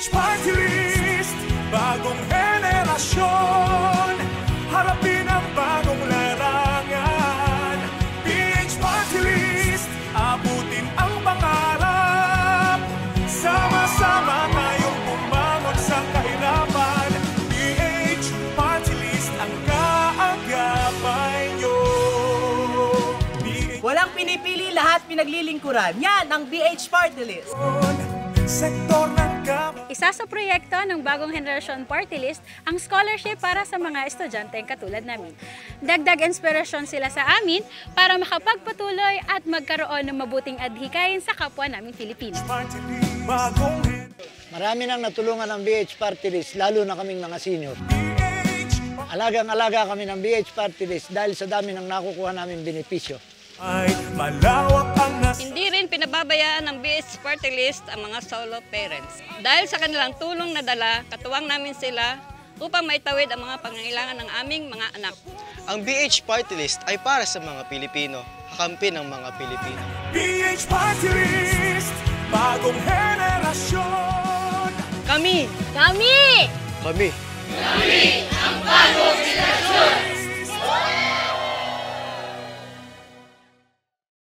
Party List, bagong henerasyon, harapin ang bagong larangan. PH Party List, abutin ang pangarap, sama-sama tayong bumangon sa kahirapan. PH Party List, ang kaagapay nyo. Walang pinipili, lahat pinaglilingkuran. Yan ang PH Party List. Sektor ng Isa sa proyekto ng Bagong Henerasyon Party List ang scholarship para sa mga estudyanteng katulad namin. Dagdag inspirasyon sila sa amin para makapagpatuloy at magkaroon ng mabuting adhikain sa kapwa naming Pilipino. Marami nang natulungan ng BH Party List, lalo na kaming mga senior. Alagang-alaga kami ng BH Party List dahil sa dami ng nakukuha namin benepisyo. ay malawak ang Hindi rin pinababayaan ng BH Party List ang mga solo parents. Dahil sa kanilang tulong na dala, katuwang namin sila upang maitawid ang mga pangangailangan ng aming mga anak. Ang BH Party List ay para sa mga Pilipino, kakampi ng mga Pilipino. PH Party List, bagong henerasyon. Kami! Kami! Kami ang bagong henerasyon!